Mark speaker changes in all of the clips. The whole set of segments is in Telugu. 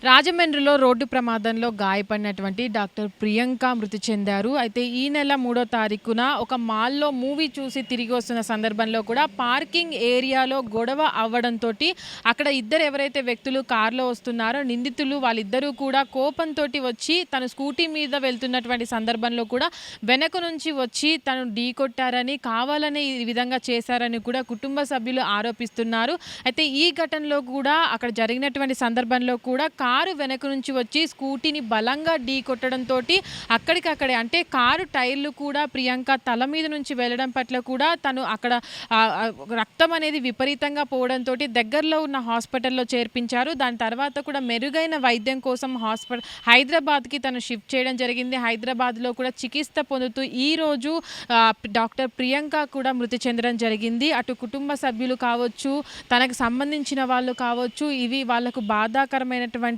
Speaker 1: రాజమండ్రిలో రోడ్డు ప్రమాదంలో గాయపడినటువంటి డాక్టర్ ప్రియాంక మృతి చెందారు. అయితే ఈ నెల 3వ తారీఖున ఒక మాల్లో మూవీ చూసి తిరిగి వస్తున్న సందర్భంలో కూడా పార్కింగ్ ఏరియాలో గొడవ అవ్వడంతో అక్కడ ఇద్దరు ఎవరైతే వ్యక్తులు కారులో వస్తున్నారో నిందితులు వాళ్ళిద్దరూ కూడా కోపంతో వచ్చి తను స్కూటీ మీద వెళ్తున్నటువంటి సందర్భంలో కూడా వెనక నుంచి వచ్చి తను ఢీకొట్టారని, కావాలని ఈ విధంగా చేశారని కూడా కుటుంబ సభ్యులు ఆరోపిస్తున్నారు. అయితే ఈ ఘటనలో కూడా అక్కడ జరిగినటువంటి సందర్భంలో కూడా కారు వెనక నుంచి వచ్చి స్కూటీని బలంగా ఢీ కొట్టడంతో అక్కడికక్కడే అంటే కారు టైర్లు కూడా ప్రియాంక తల మీద నుంచి వెళ్ళడం పట్ల కూడా తను అక్కడ రక్తం అనేది విపరీతంగా పోవడంతో దగ్గరలో ఉన్న హాస్పిటల్లో చేర్పించారు. దాని తర్వాత కూడా మెరుగైన వైద్యం కోసం హైదరాబాద్కి తను షిఫ్ట్ చేయడం జరిగింది. హైదరాబాద్లో కూడా చికిత్స పొందుతూ ఈరోజు డాక్టర్ ప్రియాంక కూడా మృతి చెందడం జరిగింది. అటు కుటుంబ సభ్యులు కావచ్చు, తనకు సంబంధించిన వాళ్ళు కావచ్చు, ఇవి వాళ్ళకు బాధాకరమైనటువంటి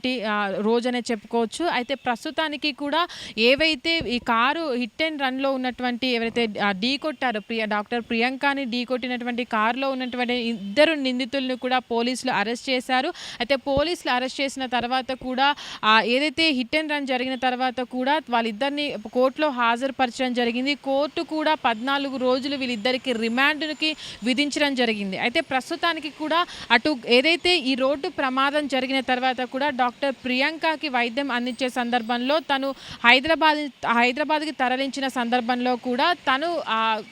Speaker 1: రోజనే చెప్పుకోవచ్చు. అయితే ప్రస్తుతానికి కూడా ఏవైతే ఈ కారు హిట్ అండ్ రన్లో ఉన్నటువంటి ఎవరైతే ఢీ కొట్టారో డాక్టర్ ప్రియాంకని ఢీ కొట్టినటువంటి కారులో ఉన్నటువంటి ఇద్దరు నిందితులను కూడా పోలీసులు అరెస్ట్ చేశారు. అయితే పోలీసులు అరెస్ట్ చేసిన తర్వాత కూడా ఏదైతే హిట్ అండ్ రన్ జరిగిన తర్వాత కూడా వాళ్ళిద్దరిని కోర్టులో హాజరుపరచడం జరిగింది. కోర్టు కూడా 14 రోజులు వీళ్ళిద్దరికి రిమాండ్కి విధించడం జరిగింది. అయితే ప్రస్తుతానికి కూడా అటు ఏదైతే ఈ రోడ్డు ప్రమాదం జరిగిన తర్వాత కూడా డాక్టర్ ప్రియాంకకి వైద్యం అందించే సందర్భంలో తను హైదరాబాద్కి తరలించిన సందర్భంలో కూడా తను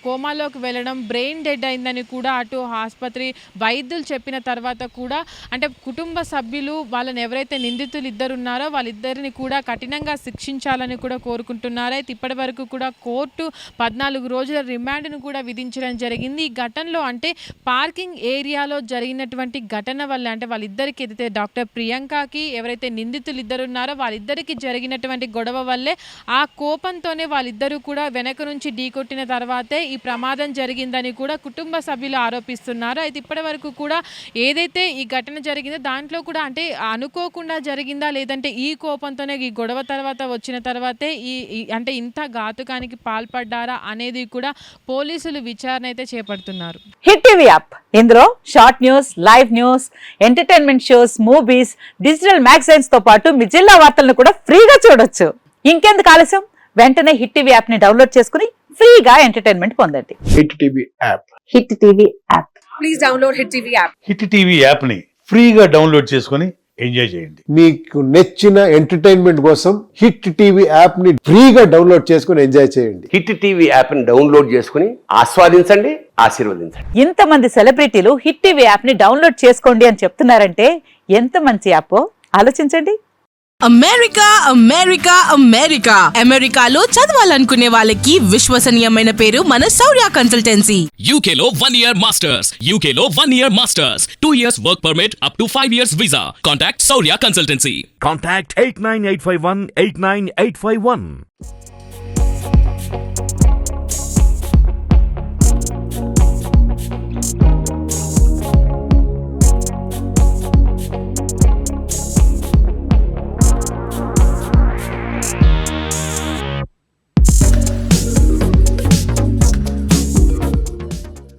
Speaker 1: కోమాలోకి వెళ్ళడం, బ్రెయిన్ డెడ్ అయిందని కూడా అటు ఆసుపత్రి వైద్యులు చెప్పిన తర్వాత కూడా అంటే కుటుంబ సభ్యులు వాళ్ళని ఎవరైతే నిందితులు ఇద్దరు ఉన్నారో వాళ్ళిద్దరిని కూడా కఠినంగా శిక్షించాలని కూడా కోరుకుంటున్నారు. అయితే ఇప్పటి వరకు కూడా కోర్టు 14 రోజుల రిమాండ్ను కూడా విధించడం జరిగింది. ఈ ఘటనలో అంటే పార్కింగ్ ఏరియాలో జరిగినటువంటి ఘటన వల్ల అంటే వాళ్ళిద్దరికి ఏదైతే డాక్టర్ ప్రియాంకకి ఎవరైతే నిందితులు ఇద్దరు ఉన్నారో వాళ్ళిద్దరికి జరిగినటువంటి గొడవ వల్లే ఆ కోపంతోనే వాళ్ళిద్దరూ కూడా వెనక నుంచి ఢీకొట్టిన తర్వాతే ఈ ప్రమాదం జరిగిందని కూడా కుటుంబ సభ్యులు ఆరోపిస్తున్నారు. అయితే ఇప్పటి వరకు కూడా ఏదైతే ఈ ఘటన జరిగిందో దాంట్లో కూడా అంటే అనుకోకుండా జరిగిందా లేదంటే ఈ కోపంతోనే ఈ గొడవ తర్వాత వచ్చిన తర్వాతే అంటే ఇంత ఘాతుకానికి పాల్పడ్డారా అనేది కూడా పోలీసులు విచారణ అయితే చేపడుతున్నారు.
Speaker 2: హిట్ టీవీ యాప్ ఇందులో short news, live news, entertainment shows, movies, digital magazines తో పాటు మీ జిల్లా వార్తలను కూడా ఫ్రీగా చూడొచ్చు. ఇంకెందుకు ఆలస్యం, వెంటనే హిట్ టీవీ యాప్ ని డౌన్లోడ్ చేసుకుని ఫ్రీగా ఎంటర్టైన్మెంట్ పొందండి.
Speaker 3: Hit TV app.
Speaker 2: Hit TV app.
Speaker 4: Please download hit TV app.
Speaker 5: Hit TV app ని ఫ్రీగా డౌన్లోడ్ చేసుకుని ఎంజాయ్ చేయండి.
Speaker 3: మీకు నచ్చిన ఎంటర్టైన్మెంట్ కోసం హిట్ టీవీ యాప్ ని ఫ్రీగా డౌన్లోడ్ చేసుకుని ఎంజాయ్ చేయండి.
Speaker 6: హిట్ టీవీ యాప్ ని డౌన్లోడ్ చేసుకుని ఆస్వాదించండి, ఆశీర్వదించండి.
Speaker 2: ఇంతమంది సెలబ్రిటీలు హిట్ టీవీ యాప్ ని డౌన్లోడ్ చేసుకోండి అని చెప్తున్నారంటే ఎంత మంచి యాప్ ఆలోచించండి.
Speaker 7: అమెరికా అమెరికా అమెరికా అమెరికాలో చదవాలనుకునే వాళ్ళకి విశ్వసనీయమైన పేరు మన శౌర్య కన్సల్టెన్సీ.
Speaker 8: UK లో 1 year masters, UK లో 1 year masters, 2 years work permit up to 5 years visa. Contact Shaurya Consultancy.
Speaker 9: Contact 89851 89851.